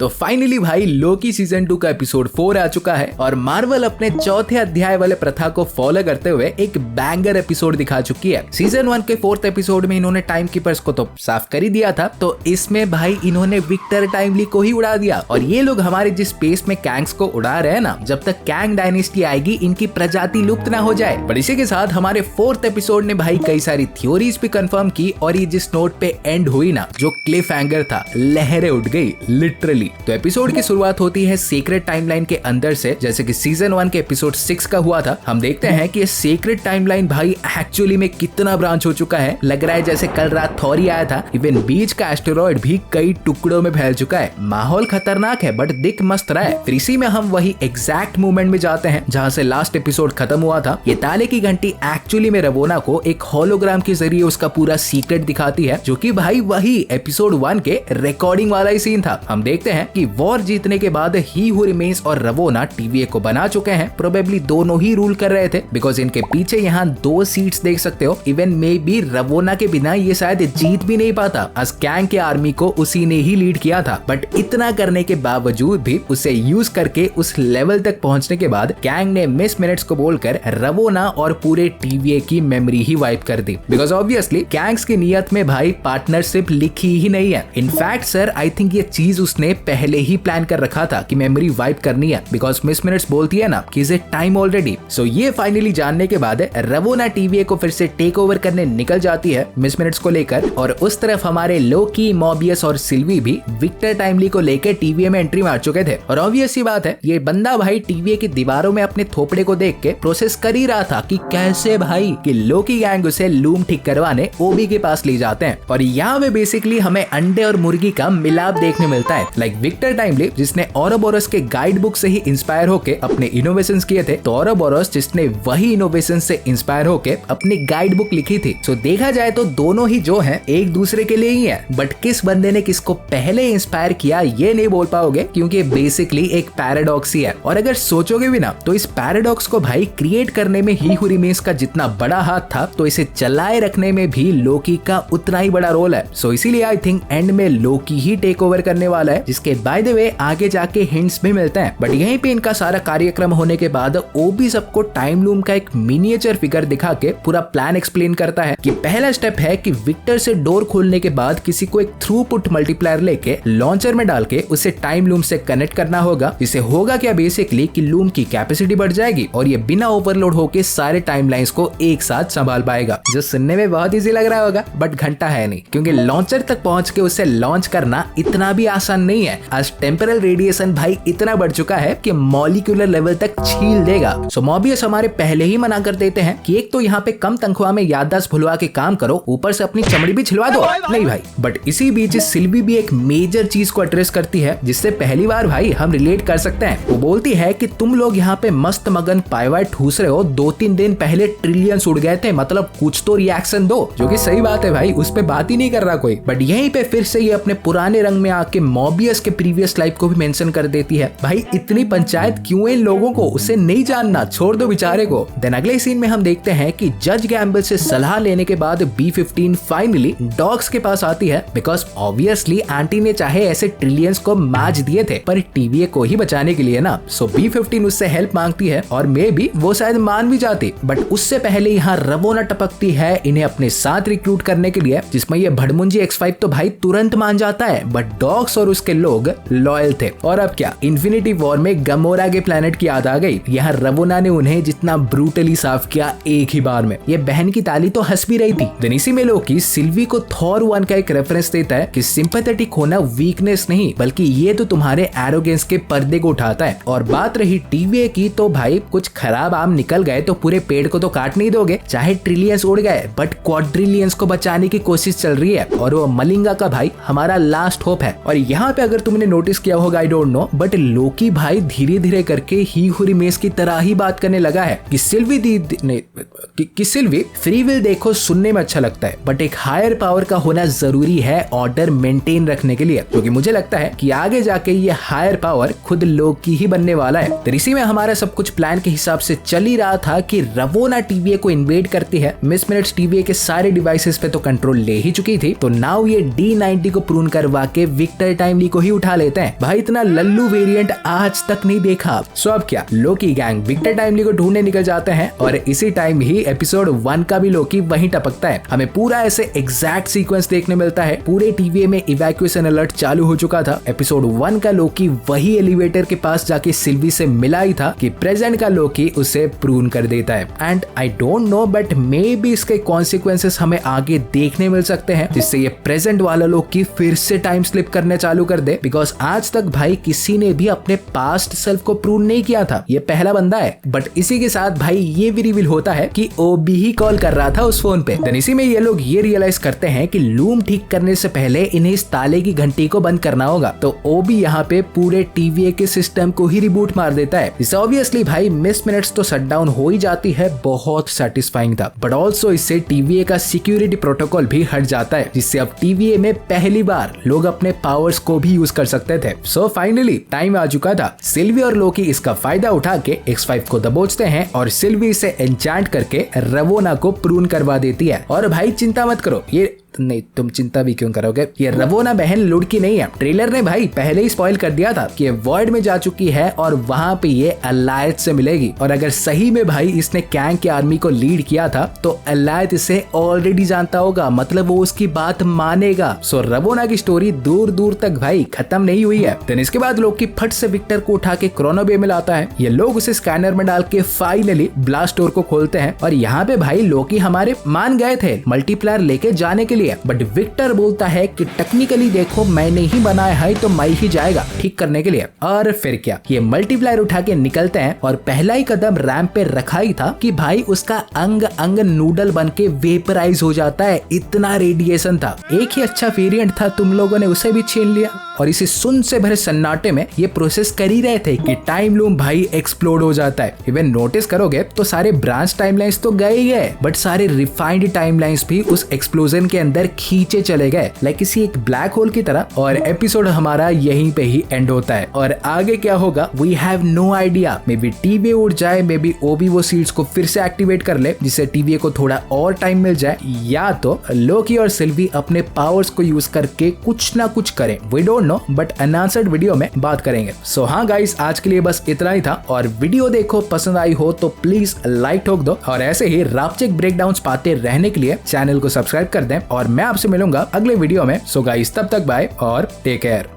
तो फाइनली भाई Loki season 2 का एपिसोड 4 आ चुका है और मार्वल अपने चौथे अध्याय वाले प्रथा को फॉलो करते हुए एक बैंगर एपिसोड दिखा चुकी है। सीजन 1 के 4th एपिसोड में इन्होंने टाइम कीपर्स को तो साफ कर ही दिया था, तो इसमें भाई इन्होंने विक्टर टाइमली को ही उड़ा दिया। और ये लोग हमारे जिस स्पेस में कैंग्स को उड़ा रहे हैं ना, जब तक कैंग डायनेस्टी आएगी इनकी प्रजाति लुप्त ना हो जाए। पर इसी के साथ हमारे 4th एपिसोड ने भाई कई सारी थ्योरीज भी कंफर्म की और ये जिस नोट पे एंड हुई ना, जो क्लिफ हैंगर था, लहरें उठ गई लिटरली। तो एपिसोड की शुरुआत होती है सीक्रेट टाइमलाइन के अंदर से, जैसे कि सीजन 1 के एपिसोड 6 का हुआ था। हम देखते हैं कि ये सीक्रेट टाइमलाइन भाई एक्चुअली में कितना ब्रांच हो चुका है। लग रहा है जैसे कल रात थॉर ही आया था। इवन बीच का एस्टेरॉइड भी कई टुकड़ों में फैल चुका है। माहौल खतरनाक है बट दिख मस्त रहा है। फिर इसी में हम वही एग्जैक्ट मूवमेंट में जाते हैं जहां से लास्ट एपिसोड खत्म हुआ था। ये ताले की घंटी एक्चुअली में रवोना को एक होलोग्राम के जरिए उसका पूरा सीक्रेट दिखाती है, जो कि भाई वही एपिसोड 1 के रिकॉर्डिंग वाला ही सीन था। हम देखते हैं कि वॉर जीतने के बाद ही हू रिमेन्स और रवोना TVA को बना चुके हैं। प्रोबेबली दोनों ही रूल कर रहे थे, बिकॉज इनके पीछे यहाँ 2 सीट्स देख सकते हो। इवन मे बी रवोना के बिना ये शायद जीत भी नहीं पाता, as कैंग के आर्मी को उसी ने ही लीड किया था। बट इतना करने के बावजूद भी उसे यूज करके उस लेवल तक पहुंचने के बाद कैंग ने मिस मिनट्स को बोलकर रवोना और पूरे TVA की मेमोरी ही वाइप कर दी। बिकॉज ऑब्वियसली कैंग्स की नियत में भाई पार्टनरशिप लिखी ही नहीं है। इनफैक्ट सर आई थिंक ये चीज उसने पहले ही प्लान कर रखा था कि मेमोरी वाइप करनी है, बिकॉज मिस मिनट्स बोलती है ना कि इज इट टाइम ऑलरेडी। सो ये फाइनली जानने के बाद रवोना TVA को फिर से टेक ओवर करने निकल जाती है मिस मिनट्स को लेकर। और उस तरफ हमारे लोकी, मॉबियस और सिल्वी भी विक्टर टाइमली को लेकर TVA में एंट्री मार चुके थे। और ऑब्वियस सी बात है ये बंदा भाई TVA की दीवारों में अपने थोपड़े को देख के प्रोसेस कर ही रहा था कि कैसे भाई कि लोकी गैंग उसे लूम ठीक करवाने ओबी के पास ले जाते हैं। और यहाँ पे बेसिकली हमें अंडे और मुर्गी का मिलाप देखने मिलता है। लाइक विक्टर टाइमली जिसने औरोबोरोस के गाइड बुक से ही इंस्पायर होके अपने इनोवेशंस किए थे, तो औरोबोरोस जिसने वही इनोवेशन से इंस्पायर होके अपनी गाइड बुक लिखी थी। सो देखा जाए तो दोनों ही जो हैं एक दूसरे के लिए ही है, बट किस बंदे ने किसको पहले इंस्पायर किया ये नहीं बोल पाओगे, क्योंकि बेसिकली एक पैराडॉक्स ही है। और अगर सोचोगे भी ना तो इस पैराडॉक्स को भाई क्रिएट करने में ही हू रिमेन्स का जितना बड़ा हाथ था, तो इसे चलाए रखने में भी लोकी का उतना ही बड़ा रोल है। सो इसीलिए आई थिंक एंड में लोकी ही टेक ओवर करने वाला है, जिसके बाय द वे आगे जाके हिंट्स भी मिलते हैं। बट यहीं पे इनका सारा कार्यक्रम होने के बाद ओबी सबको टाइम लूम का एक मिनिएचर फिगर दिखा के पूरा प्लान एक्सप्लेन करता है कि पहला स्टेप है कि विक्टर से डोर खोलने के बाद किसी को एक थ्रूपुट मल्टीप्लायर लेके लॉन्चर में डाल के उसे टाइम लूम से कनेक्ट करना होगा। इसे होगा क्या बेसिकली कि लूम की कैपेसिटी बढ़ जाएगी और ये बिना ओवरलोड होके सारे टाइमलाइंस को एक साथ संभाल पाएगा। जो सुनने में बहुत इजी लग रहा होगा बट घंटा है नहीं, क्योंकि लॉन्चर तक पहुंच के उसे लॉन्च करना इतना भी आसान नहीं है। आज टेम्परल रेडिएशन भाई इतना बढ़ चुका है कि मॉलिक्यूलर लेवल तक छील देगा। सो मॉबियस हमारे पहले ही मना कर देते हैं कि एक तो यहाँ पे कम तनख्वाह में याददाश्त भुलवा के काम करो, ऊपर से अपनी चमड़ी भी छिलवा दो। नहीं भाई, बट इसी बीच सिल्वी भी एक मेजर चीज को एड्रेस करती है जिससे पहली बार भाई हम रिलेट कर सकते हैं। वो बोलती है कि तुम लोग यहाँ पे मस्त मगन पाइवाट ठूस रहे हो, 2-3 दिन पहले ट्रिलियंस उड़ गए थे, मतलब कुछ तो रिएक्शन दो। जो कि सही बात है भाई, उस पे बात ही नहीं कर रहा कोई। बट यहीं पे फिर से ये अपने पुराने रंग में आके मॉबियस के प्रीवियस लाइफ को भी मेंशन कर देती है। भाई इतनी पंचायत क्यों इन लोगों को, उसे नहीं जानना, छोड़ दो बेचारे को। देन अगले सीन में हम देखते हैं कि जज गैम्बल से सलाह लेने के बाद B-15 फाइनली डॉग्स के पास आती है, बिकॉज ऑब्वियसली आंटी ने चाहे ऐसे ट्रिलियंस को मैच दिए थे पर TVA को ही बचाने के लिए ना। सो B-15 उससे हेल्प मांगती है और मे भी वो शायद मान भी जाती, बट उससे पहले यहाँ रवोना टपकती है इन्हें अपने साथ रिक्रूट करने के लिए, जिसमें ये भड़मुंजी X5 तो भाई तुरंत मान जाता है। बट डॉग्स और उसके लोग लॉयल थे। और अब क्या, इन्फिनिटी वॉर में गमोरा के प्लेनेट की याद आ गई। यहाँ रवोना ने उन्हें जितना ब्रूटली साफ किया एक ही बार में, ये बहन की ताली तो हंस भी रही थी। देन इसी में लोकी सिल्वी को थॉर 1 का एक रेफरेंस देता है कि सिंपैथेटिक होना वीकनेस नहीं, बल्कि ये तो तुम्हारे एरोगेंस के पर्दे को उठाता है। और बात रही TVA की, तो भाई कुछ खराब आम निकल गए तो पूरे पेड़ को तो काट नहीं दोगे, चाहे ट्रिलियंस उड़ गए, बट क्वाड्रिलियंस को बचाने की कोशिश चल रही है। और वो मलिंगा का भाई हमारा लास्ट होप है। और यहाँ पे अगर तुमने नोटिस किया होगा, आई डोंट नो, बट लोकी भाई धीरे धीरे करके ही हू रिमेन्स की तरह ही बात करने लगा है कि सिल्वी फ्री विल देखो सुनने में अच्छा लगता है, बट एक हायर पावर का होना जरूरी है ऑर्डर मेंटेन रखने के लिए, क्योंकि मुझे लगता है कि आगे जाके ये हायर पावर खुद लोकी ही बनने वाला है। तो इसी में हमारा सब कुछ प्लान के हिसाब से चल ही रहा था कि रवोना TVA को इन्वेड करती है। मिस मिनट्स TVA के सारे डिवाइसेस पे तो कंट्रोल ले ही चुकी थी, तो नाउ ये D-90 को प्रून करवा के विक्टर टाइमली को ही उठा लेते हैं। भाई इतना लल्लू वेरिएंट आज तक नहीं देखा। सो अब क्या, लोकी गैंग विक्टर टाइमली को ढूंढने निकल जाते हैं और इसी टाइम ही एपिसोड 1 का भी लोकी वहीं टपकता है। हमें पूरा ऐसे एग्जैक्ट सीक्वेंस देखने मिलता है। पूरे टीवी में इवैक्यूएशन अलर्ट चालू हो चुका था। एपिसोड 1 का लोकी वही एलिवेटर के पास जाके सिल्वी से मिला ही था कि प्रेजेंट का लोकी उसे प्रून कर देता है। And I don't know but may be इसके कॉन्सिक्वेंसेस हमें आगे देखने मिल सकते हैं, जिससे ये प्रेजेंट वाला लोकी फिर से टाइम स्लिप करने चालू कर दे। बिकॉज आज तक भाई किसी ने भी अपने पास्ट सेल्फ को प्रून नहीं किया था, ये पहला बंदा है। बट इसी के साथ भाई ये भी रिवील होता है कि ओबी ही कॉल कर रहा था उस फोन पे। देन इसी में ये लोग ये रियलाइज करते हैं कि लूम ठीक करने से पहले इन्हें इस ताले की घंटी को बंद करना होगा। तो ओबी यहाँ पे पूरे टीवीए के सिस्टम को ही रिबूट मार देता है। इससे ऑब्वियसली भाई मिस मिनट्स तो शट डाउन हो ही जाती है, बहुत सेटिस्फाइंग था। बट ऑल्सो इससे टीवीए का सिक्योरिटी प्रोटोकॉल भी हट जाता है, जिससे अब टीवीए में पहली बार लोग अपने पावर्स को भी यूज कर सकते थे। सो फाइनली टाइम आ चुका था। सिल्वी और लोकी इसका फायदा उठा के X5 को दबोचते हैं और सिल्वी इसे एन्चेंट करके रवोना को प्रून करवा देती है। और भाई चिंता मत करो, ये नहीं, तुम चिंता भी क्यों करोगे, ये रवोना बहन लुढ़की नहीं है। ट्रेलर ने भाई पहले ही स्पॉइल कर दिया था कि वॉइड में जा चुकी है और वहां पे ये अलायत से मिलेगी। और अगर सही में भाई इसने कैंग की आर्मी को लीड किया था तो अलायत इसे ऑलरेडी जानता होगा, मतलब वो उसकी बात मानेगा। सो रवोना की स्टोरी दूर दूर तक भाई खत्म नहीं हुई है। देन इसके बाद लोग की फट से विक्टर को उठा के क्रोनो बे में लाता है। ये लोग उसे स्कैनर में डाल के फाइनली ब्लास्ट डोर को खोलते हैं। और यहाँ पे भाई लोकी हमारे मान गए थे मल्टीप्लायर लेके जाने के लिए, बट विक्टर बोलता है कि टेक्निकली देखो मैंने ही बनाया है तो मैं ही जाएगा ठीक करने के लिए। और फिर क्या, ये मल्टीप्लायर उठा के निकलते हैं और पहला ही कदम रैंप पे रखा ही था कि भाई उसका अंग अंग नूडल बन के वेपराइज हो जाता है। इतना रेडिएशन था। एक ही अच्छा वेरिएंट था, तुम लोगों ने उसे भी छीन लिया। और इसी सुन से भरे सन्नाटे में ये प्रोसेस कर ही रहे थे कि टाइम लूम भाई एक्सप्लोड हो जाता है। इवन नोटिस करोगे तो सारे ब्रांच टाइमलाइंस तो गए ही गए, बट सारे रिफाइंड टाइमलाइंस भी उस एक्सप्लोजन के अंदर खींचे चले गए, लाइक किसी एक ब्लैक होल की तरह। और एपिसोड हमारा यहीं पे ही एंड होता है। और आगे क्या होगा we have no idea. Maybe TV उड़ जाए, मे बी ओबी वो सीड्स को फिर से एक्टिवेट कर ले जिससे टीवी को थोड़ा और टाइम मिल जाए, या तो लोकी और सिल्वी अपने पावर्स को यूज करके कुछ ना कुछ करें। We don't know, but unanswered video में बात करेंगे। सो हाँ गाइस, आज के लिए बस इतना ही था। और वीडियो देखो, पसंद आई हो तो प्लीज लाइक ठोक दो। और ऐसे ही रापचेक ब्रेकडाउन्स पाते रहने के लिए चैनल को सब्सक्राइब कर दें। और मैं आपसे मिलूंगा अगले वीडियो में। सो गाइस, तब तक बाय और टेक केयर।